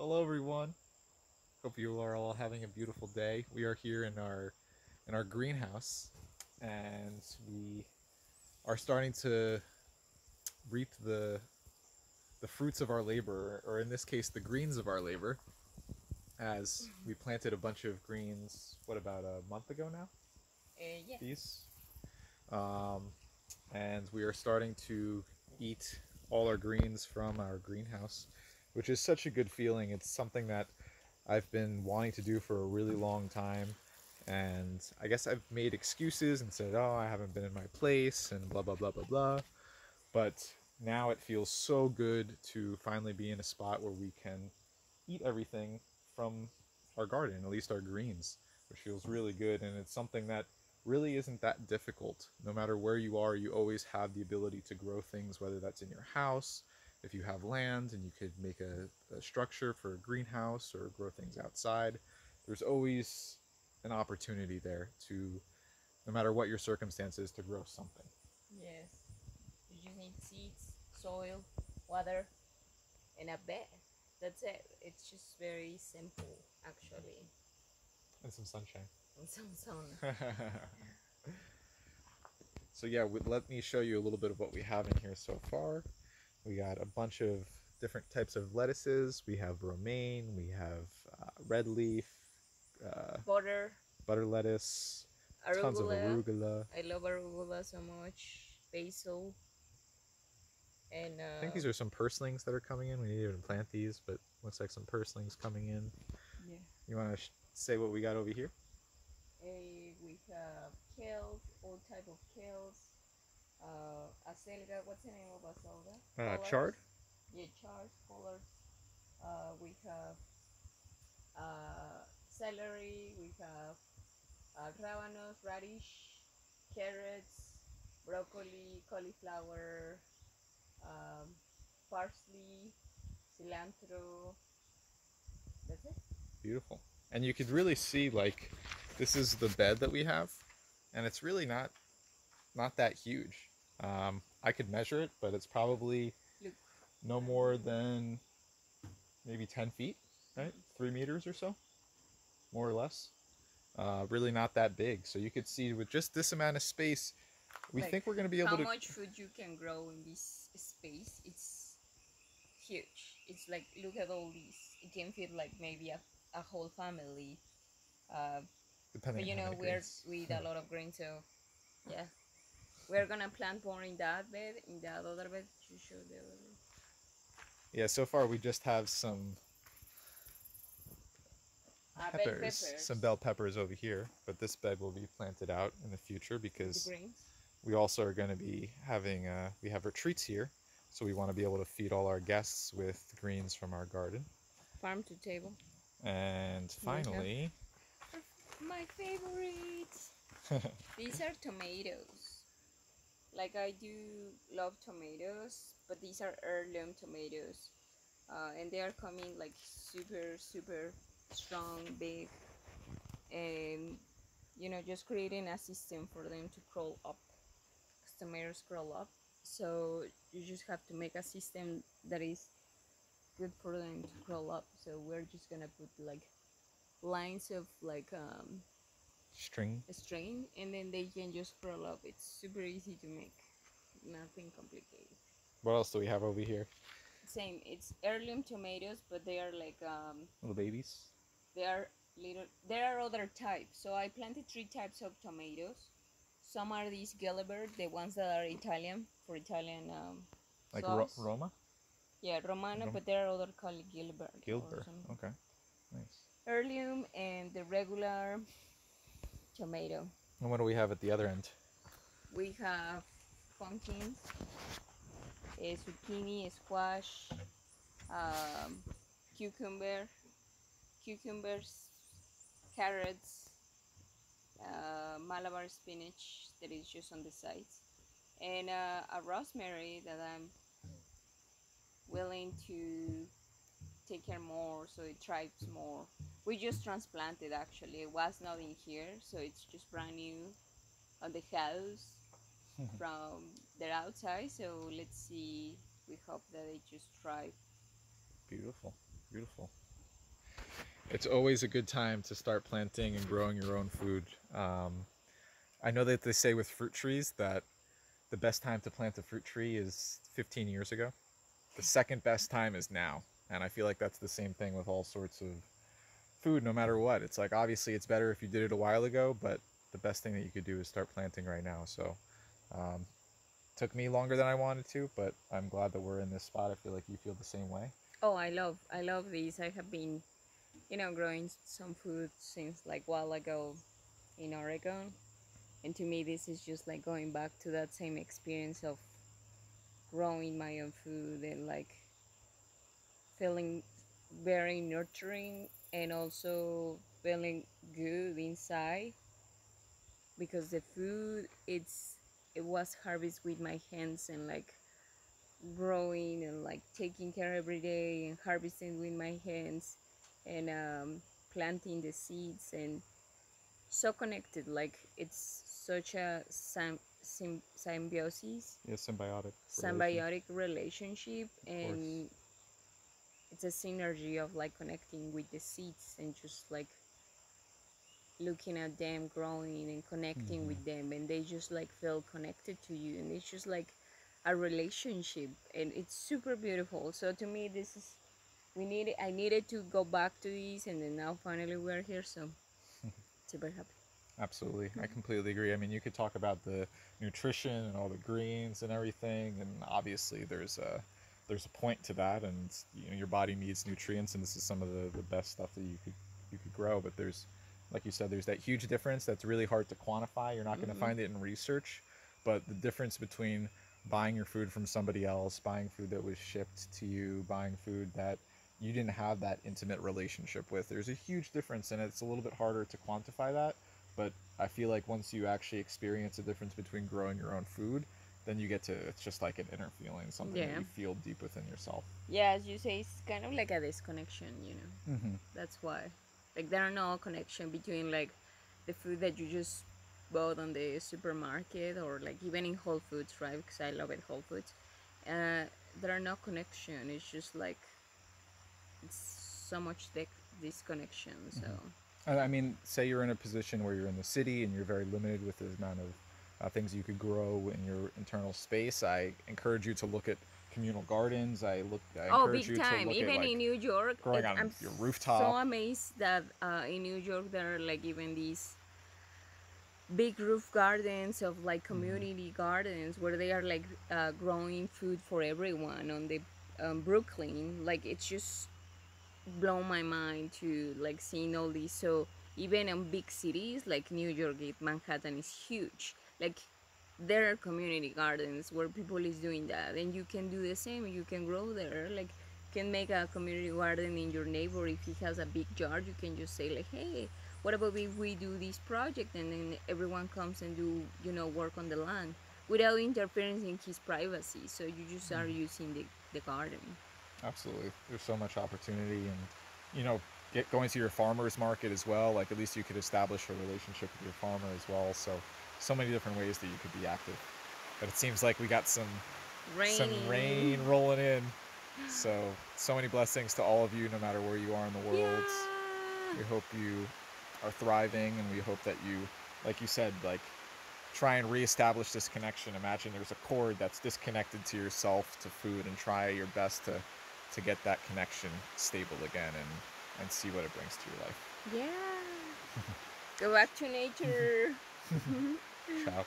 Hello everyone. Hope you are all having a beautiful day. We are here in our greenhouse and we are starting to reap the fruits of our labor, or in this case the greens of our labor, as we planted a bunch of greens what about a month ago now? Yeah. These um, and we are starting to eat all our greens from our greenhouse, which is such a good feeling. It's something that I've been wanting to do for a really long time. And I guess I've made excuses and said, oh, I haven't been in my place and blah, blah, blah, blah, blah. But now it feels so good to finally be in a spot where we can eat everything from our garden, at least our greens, which feels really good. And it's something that really isn't that difficult. No matter where you are, you always have the ability to grow things, whether that's in your house, if you have land and you could make a structure for a greenhouse or grow things outside. There's always an opportunity there to, no matter what your circumstances, to grow something. Yes. You just need seeds, soil, water, and a bed. That's it. It's just very simple, actually. And some sunshine. And some sun. So yeah, let me show you a little bit of what we have in here so far. We got a bunch of different types of lettuces. We have romaine, we have red leaf, uh, Butter, butter lettuce, tons of arugula. arugula. I love arugula so much. Basil. And I think these are some purslings that are coming in. We didn't even plant these, but looks like some purslings coming in. yeah. You want to say what we got over here? We have kales, all type of kales. Acelga, what's the name of acelga? Chard. Collards. Yeah, chards, collards. We have celery, we have rabanos, radish, carrots, broccoli, cauliflower, um, parsley, cilantro. That's it. Beautiful. And you could really see, like, this is the bed that we have, and it's really not that huge. I could measure it, but it's probably Look. no more than maybe 10 feet, right? 3 meters or so, more or less. Really not that big. So you could see with just this amount of space, we Like think we're going to be able how to. much food you can grow in this space. It's huge. It's like look at all these. It can fit like maybe a whole family. Uh, Depending but on how many we're greens. with a lot of grain, so yeah. We're gonna plant more in that bed, in that other bed to show the other bed. Yeah, so far we just have some Bell peppers, some peppers, bell peppers over here, but this bed will be planted out in the future the because greens, we also are going to be having we have retreats here, so we want to be able to feed all our guests with greens from our garden. farm to table. And We have finally, my favorites. These are tomatoes. Like I do love tomatoes, but these are heirloom tomatoes, and they are coming like super super strong, big, and just creating a system for them to crawl up. 'Cause tomatoes crawl up, so you just have to make a system that is good for them to crawl up. So we're just gonna put like lines of like string. a string, and then they can just crawl up. It's super easy to make, nothing complicated. What else do we have over here? Same, it's heirloom tomatoes, but they are like Little babies. they are little. There are other types. So I planted three types of tomatoes. Some are these Gillibert, the ones that are Italian for Italian Like sauce. Roma? Yeah, Romano, Rom- but there are other called Gilbert or Gilbert. something. Okay. Nice. Heirloom and the regular tomato. And what do we have at the other end? We have pumpkins, zucchini, squash, um, cucumber, cucumbers, carrots, Malabar spinach that is just on the sides, and a rosemary that I'm willing to take care more so it thrives more. We just transplanted actually. It was not in here, so it's just brand new on the house from the outside. So let's see. We hope that it just thrive. Beautiful. Beautiful. It's always a good time to start planting and growing your own food. I know that they say with fruit trees that the best time to plant a fruit tree is 15 years ago. The second best time is now. And I feel like that's the same thing with all sorts of food, no matter what. It's like, obviously, it's better if you did it a while ago, but the best thing that you could do is start planting right now. So, um, took me longer than I wanted to, but I'm glad that we're in this spot. I feel like you feel the same way. Oh, I love these. I have been, growing some food since like while ago in Oregon, and to me, this is just like going back to that same experience of growing my own food and like feeling very nurturing and also feeling good inside because the food it was harvested with my hands and like growing and like taking care every day and harvesting with my hands and planting the seeds and so connected, like it's such a symbiosis, Yeah, symbiotic relation. symbiotic relationship, Of course. and it's a synergy of like connecting with the seeds and just like looking at them growing and connecting Hmm. with them, and they just like feel connected to you, and it's just like a relationship, and it's super beautiful. So to me, this is I needed to go back to this, and then now finally we're here, so super happy. Absolutely. I completely agree. I mean, you could talk about the nutrition and all the greens and everything, and obviously there's a point to that, and you know your body needs nutrients, and this is some of the best stuff that you could grow. But there's, like you said, there's that huge difference that's really hard to quantify. You're not going to Mm-hmm. find it in research, but the difference between buying your food from somebody else, buying food that was shipped to you, buying food that you didn't have that intimate relationship with, there's a huge difference, and it's a little bit harder to quantify that. But I feel like once you actually experience the difference between growing your own food, then you get to, it's just like an inner feeling, something that Yeah. you feel deep within yourself. Yeah, as you say, it's kind of like a disconnection. Hmm. That's why. Like, there are no connection between, like, the food that you just bought on the supermarket or, like, even in Whole Foods, right? Because I love it, Whole Foods. Uh, there are no connection. It's just, like, it's so much disconnection. So, Hmm. I mean, say you're in a position where you're in the city and you're very limited with the amount of things you could grow in your internal space. I encourage you to look at communal gardens. I oh, encourage big you to time. look at Even in like New York, growing on I'm your so rooftop. amazed that in New York there are, like, even these big roof gardens of like Hmm. community gardens where they are like growing food for everyone on the Brooklyn. Like it's just blown my mind to like seeing all these. So even in big cities like New York, Manhattan is huge. Like there are community gardens where people is doing that, and you can do the same. You can grow there. Like you can make a community garden in your neighbor. If he has a big yard, you can just say like, hey, what about if we do this project, and then everyone comes and do work on the land without interference in his privacy. So you just are using the garden. Absolutely. There's so much opportunity, and you know, going to your farmers market as well. Like at least you could establish a relationship with your farmer as well. So so many different ways that you could be active. But it seems like we got some rain Raining. rolling in. So so many blessings to all of you, no matter where you are in the world. Yeah. We hope you are thriving, and we hope that you, like you said, like try and reestablish this connection. Imagine there's a cord that's disconnected to yourself, to food, and try your best to get that connection stable again, and see what it brings to your life. Yeah. Go back to nature. Ciao.